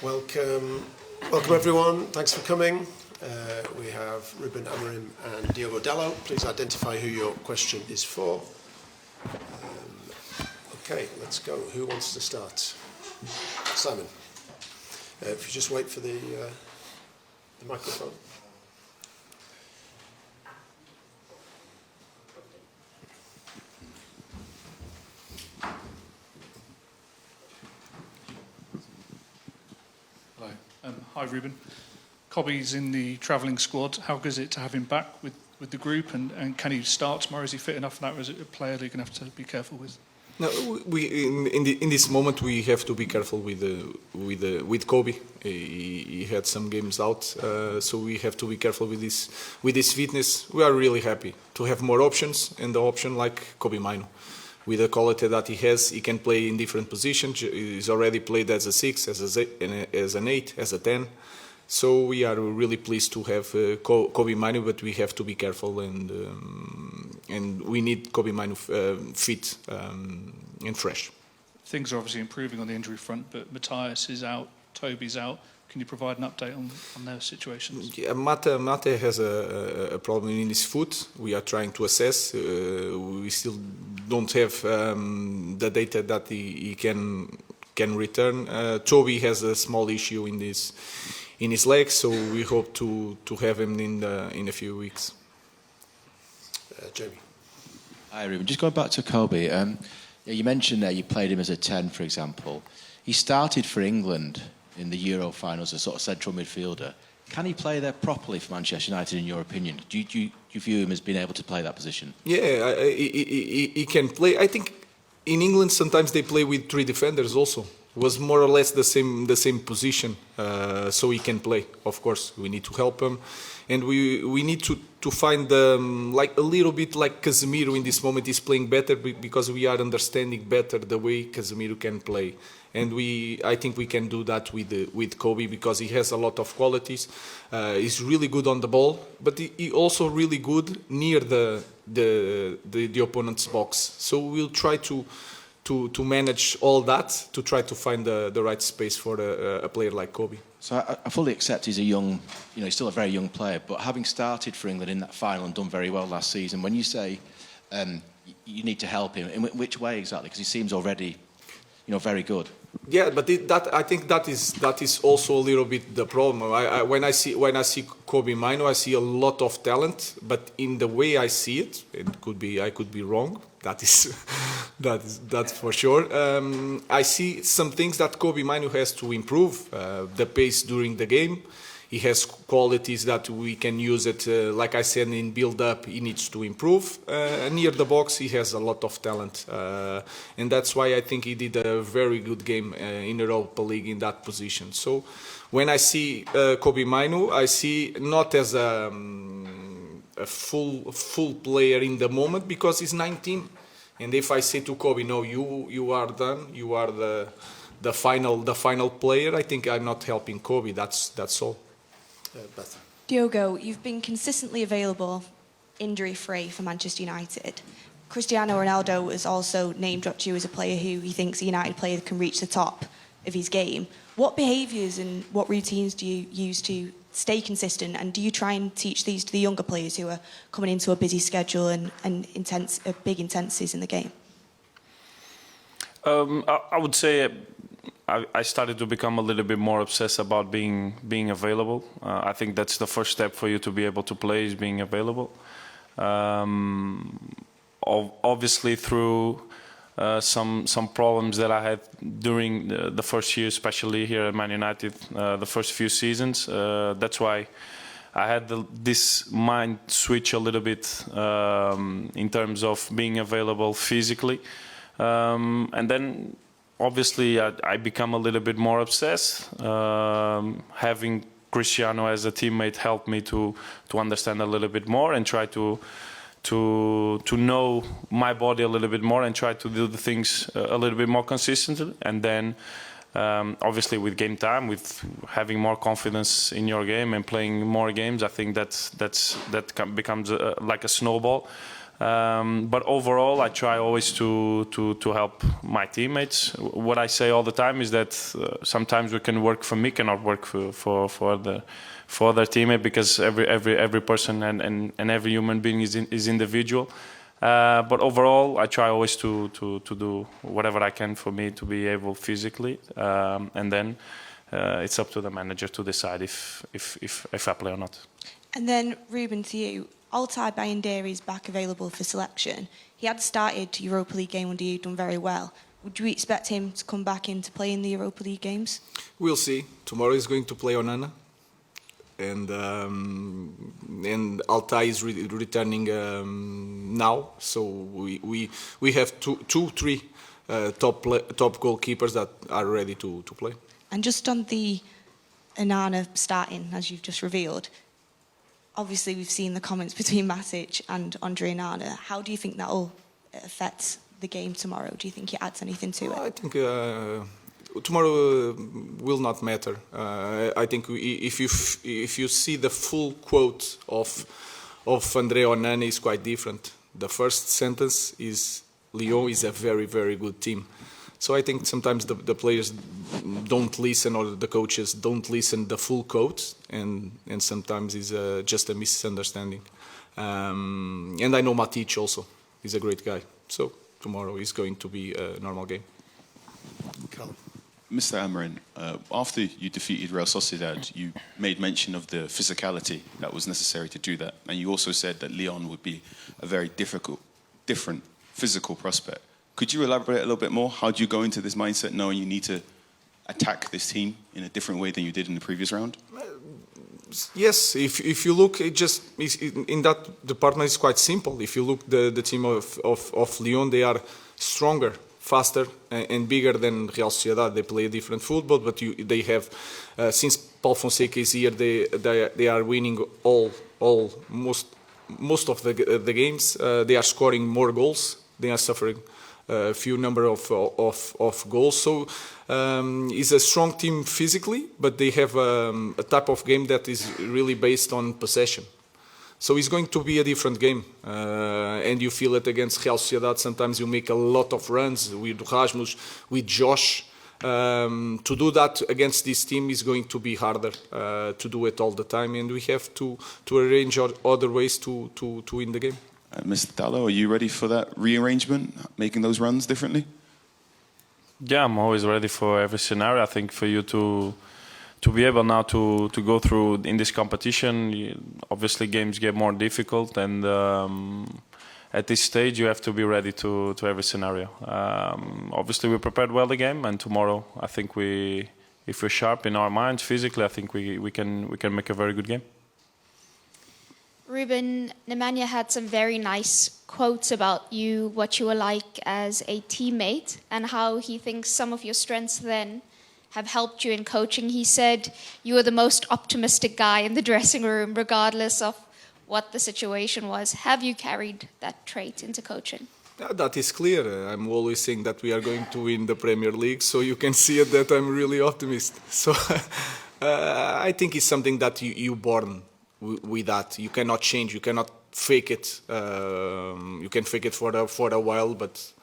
Welcome everyone. Thanks for coming. We have Ruben Amorim and Diogo Dallo. Please identify who your question is for. Okay, let's go. Who wants to start? Simon. If you just wait for the microphone. Hello. Hi, Ruben. Kobe's in the travelling squad. How good is it to have him back with the group? And can he start tomorrow? Is he fit enough for that, or is it a player that you're going to have to be careful with? No, in this moment we have to be careful with Kobe. He had some games out, so we have to be careful with his fitness. We are really happy to have more options, and the option like Kobe Maino, with the quality that he has, he can play in different positions. He's already played as a 6, as an 8, as a 10. So we are really pleased to have Kobe Maino, but we have to be careful, and we need Kobe Maino fit and fresh. Things are obviously improving on the injury front, but Matthias is out, Toby's out. Can you provide an update on their situations? Yeah, Mate has a problem in his foot. We are trying to assess. We still don't have the data that he can return. Toby has a small issue in his legs, so we hope to have him in a few weeks. Jamie. Hi, Ruben. Just going back to Kobe, you mentioned there you played him as a 10, for example. He started for England in the Euro finals as a sort of central midfielder. Can he play there properly for Manchester United, in your opinion? Do you view him as being able to play that position? Yeah, he can play. I think in England sometimes they play with 3 defenders also. It was more or less the same position, so he can play. Of course, we need to help him, and we need to find like a little bit like Casemiro in this moment is playing better because we are understanding better the way Casemiro can play, and I think we can do that with Kobe because he has a lot of qualities. He's really good on the ball, but he also really good near the opponent's box. So we'll try to manage all that, to try to find the right space for a player like Kobe. So I fully accept he's a young, he's still a very young player, but having started for England in that final and done very well last season, when you say you need to help him, in which way exactly? Because he seems already, very good. Yeah, but I think that is also a little bit the problem. When I see Kobe Maino, I see a lot of talent, but in the way I see it, I could be wrong. That's for sure. I see some things that Kobe Maino has to improve. The pace during the game. He has qualities that we can use it. Like I said, in build-up, he needs to improve. Near the box, he has a lot of talent. And that's why I think he did a very good game in the Europa League in that position. So when I see Kobe Maino, I see not as a full player in the moment because he's 19. And if I say to Kobe, no, you are done, you are the final player, I think I'm not helping Kobe. That's all. Beth. Diogo, you've been consistently available, injury-free for Manchester United. Cristiano Ronaldo has also name-dropped you as a player who he thinks a United player can reach the top of his game. What behaviours and what routines do you use to stay consistent, and do you try and teach these to the younger players who are coming into a busy schedule and big intensities in the game? I would say I started to become a little bit more obsessed about being available. I think that's the first step for you to be able to play, is being available. Obviously through some problems that I had during the first year, especially here at Man United, the first few seasons. That's why I had this mind switch a little bit in terms of being available physically. And then obviously I become a little bit more obsessed. Having Cristiano as a teammate helped me to understand a little bit more and try to know my body a little bit more and try to do the things a little bit more consistently. And then obviously with game time, with having more confidence in your game and playing more games, I think that becomes like a snowball. But overall, I try always to help my teammates. What I say all the time is that sometimes we can work for me, cannot work for other teammate, because every person and every human being is individual. But overall, I try always to do whatever I can for me to be able physically, and then it's up to the manager to decide if I play or not. And then, Ruben, to you, Altay Bayındere is back available for selection. He had started the Europa League game under you, done very well. Would you expect him to come back in to play in the Europa League games? We'll see. Tomorrow he's going to play Onana, and Altay is returning now. So we have three top goalkeepers that are ready to play. And just on the Onana starting, as you've just revealed, obviously we've seen the comments between Matic and Andre Onana. How do you think that will affect the game tomorrow? Do you think it adds anything to it? I think tomorrow will not matter. I think if you see the full quote of Andre Onana, is quite different. The first sentence is Lyon is a very, very good team. So I think sometimes the players don't listen, or the coaches don't listen the full quote, and sometimes it's just a misunderstanding. And I know Matic also. He's a great guy. So tomorrow is going to be a normal game. Carl. Mr. Amorim, after you defeated Real Sociedad, you made mention of the physicality that was necessary to do that. And you also said that Lyon would be a very different physical prospect. Could you elaborate a little bit more? How do you go into this mindset knowing you need to attack this team in a different way than you did in the previous round? Yes, if you look, in that department it's quite simple. If you look the team of Lyon, they are stronger, faster and bigger than Real Sociedad. They play a different football, but they have since Paul Fonseca is here, they are winning most of the games. They are scoring more goals. They are suffering a few number of goals. So it's a strong team physically, but they have a type of game that is really based on possession. So it's going to be a different game. And you feel it against Real Sociedad. Sometimes you make a lot of runs with Rasmus, with Josh. To do that against this team is going to be harder to do it all the time. And we have to arrange other ways to win the game. Mr. Dallo, are you ready for that rearrangement, making those runs differently? Yeah, I'm always ready for every scenario. I think for you to be able now to go through in this competition, obviously games get more difficult, and at this stage you have to be ready to every scenario. Obviously we prepared well the game, and tomorrow I think if we're sharp in our minds physically, I think we can make a very good game. Ruben, Nemanja had some very nice quotes about you, what you were like as a teammate, and how he thinks some of your strengths then have helped you in coaching. He said you were the most optimistic guy in the dressing room, regardless of what the situation was. Have you carried that trait into coaching? That is clear. I'm always saying that we are going to win the Premier League, so you can see it that I'm really optimistic. So I think it's something that you born with that. You cannot change. You cannot fake it. You can fake it for a while, but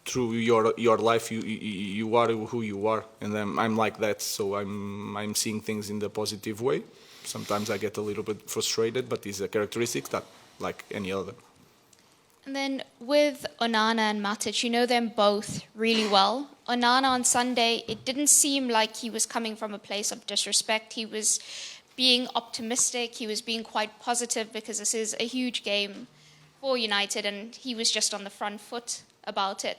through your life, you are who you are, and I'm like that. So I'm seeing things in the positive way. Sometimes I get a little bit frustrated, but it's a characteristic that like any other. And then with Onana and Matic, you know them both really well. Onana on Sunday, it didn't seem like he was coming from a place of disrespect. He was being optimistic. He was being quite positive because this is a huge game for United, and he was just on the front foot about it.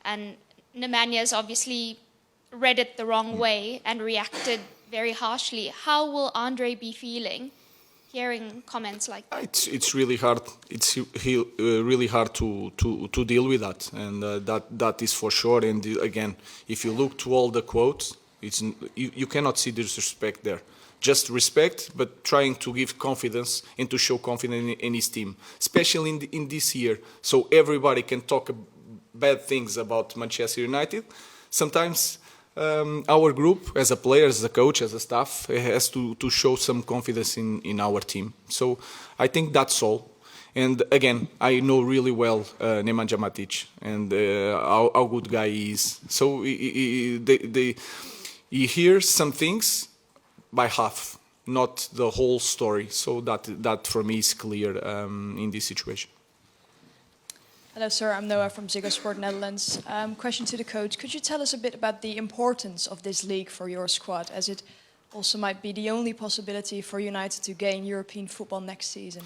And Nemanja's obviously read it the wrong way and reacted very harshly. How will Andre be feeling hearing comments like that? It's really hard. It's really hard to deal with that, and that is for sure. And again, if you look to all the quotes, you cannot see disrespect there. Just respect, but trying to give confidence and to show confidence in his team, especially in this year. So everybody can talk bad things about Manchester United. Sometimes our group, as a player, as a coach, as a staff, has to show some confidence in our team. So I think that's all. And again, I know really well Nemanja Matic and how good guy he is. So he hears some things by half, not the whole story. So that for me is clear in this situation. Hello, sir. I'm Noah from Ziggo Sport Netherlands. Question to the coach. Could you tell us a bit about the importance of this league for your squad, as it also might be the only possibility for United to gain European football next season?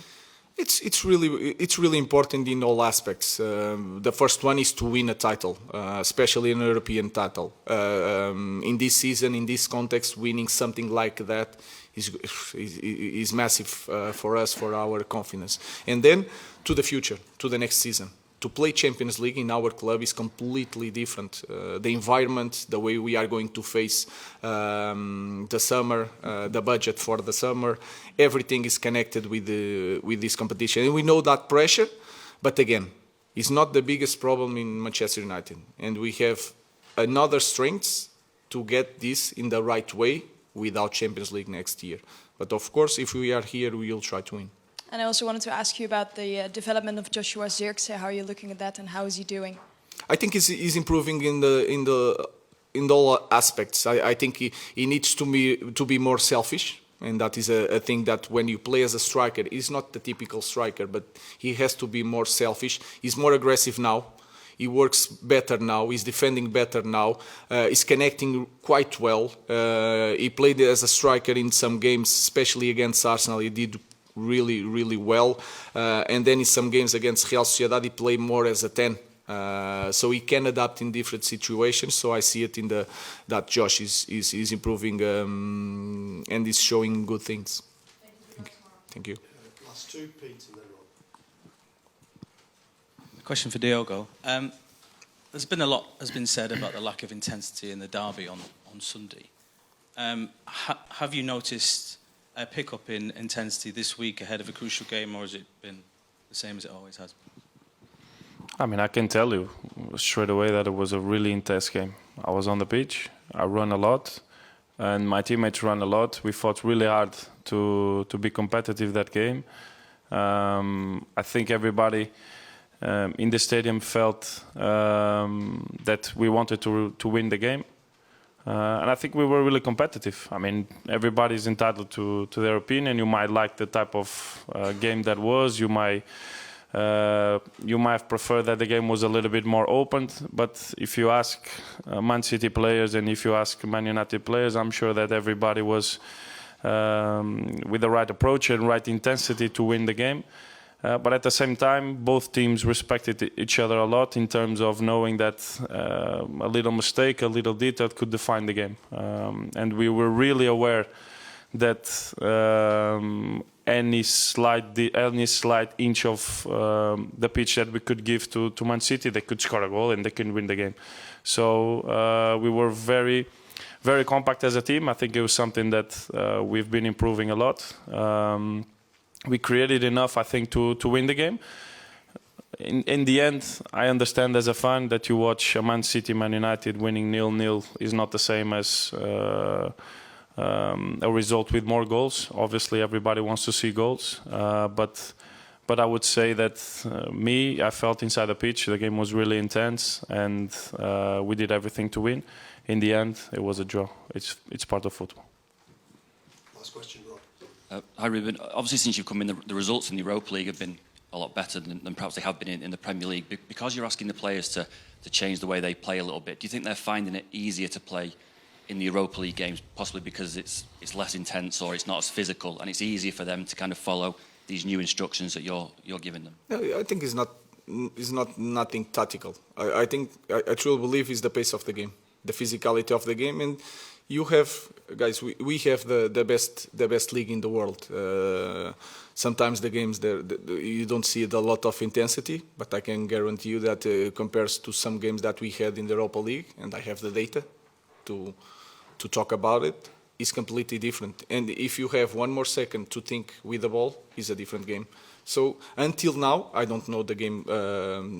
It's really important in all aspects. The first one is to win a title, especially an European title. In this season, in this context, winning something like that is massive for us, for our confidence. And then to the future, to the next season. To play Champions League in our club is completely different. The environment, the way we are going to face the summer, the budget for the summer, everything is connected with this competition. And we know that pressure, but again, it's not the biggest problem in Manchester United. And we have another strengths to get this in the right way without Champions League next year. But of course, if we are here, we will try to win. And I also wanted to ask you about the development of Joshua Zirkzee. How are you looking at that, and how is he doing? I think he's improving in all aspects. I think he needs to be more selfish, and that is a thing that when you play as a striker, he's not the typical striker, but he has to be more selfish. He's more aggressive now. He works better now. He's defending better now. He's connecting quite well. He played as a striker in some games, especially against Arsenal. He did really well, and then in some games against Real Sociedad he played more as a 10, so he can adapt in different situations. So I see it in that Josh is improving and is showing good things. Thank you. Last two, Pete, and then Rob. Question for Diogo. There's been a lot has been said about the lack of intensity in the derby on Sunday. Have you noticed a pick-up in intensity this week ahead of a crucial game, or has it been the same as it always has? I mean, I can tell you straight away that it was a really intense game. I was on the pitch, I run a lot, and my teammates run a lot. We fought really hard to be competitive that game. I think everybody in the stadium felt that we wanted to win the game. And I think we were really competitive. I mean, everybody's entitled to their opinion. You might like the type of game that was. You might have preferred that the game was a little bit more open. But if you ask Man City players and if you ask Man United players, I'm sure that everybody was with the right approach and right intensity to win the game. But at the same time, both teams respected each other a lot in terms of knowing that a little mistake, a little detail could define the game. And we were really aware that any slight inch of the pitch that we could give to Man City, they could score a goal and they could win the game. So we were very, very compact as a team. I think it was something that we've been improving a lot. We created enough, I think, to win the game. In the end, I understand as a fan that you watch a Man City, Man United winning 0-0 is not the same as a result with more goals. Obviously, everybody wants to see goals. But I would say that I felt inside the pitch, the game was really intense, and we did everything to win. In the end, it was a draw. It's part of football. Last question, Rob. Hi, Ruben. Obviously, since you've come in, the results in the Europa League have been a lot better than perhaps they have been in the Premier League. Because you're asking the players to change the way they play a little bit, do you think they're finding it easier to play in the Europa League games, possibly because it's less intense or it's not as physical, and it's easier for them to kind of follow these new instructions that you're giving them? No, I think it's not nothing tactical. I think I truly believe it's the pace of the game, the physicality of the game, and you have guys. We have the best league in the world. Sometimes the games you don't see a lot of intensity, but I can guarantee you that compares to some games that we had in the Europa League, and I have the data to talk about it, is completely different. And if you have one more second to think with the ball, it's a different game. So until now, I don't know the game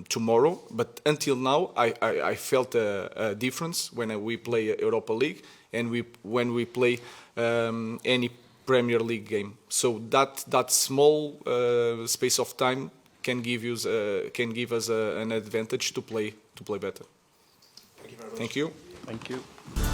tomorrow, but until now, I felt a difference when we play Europa League and when we play any Premier League game. So that small space of time can give us an advantage to play better. Thank you very much. Thank you. Thank you.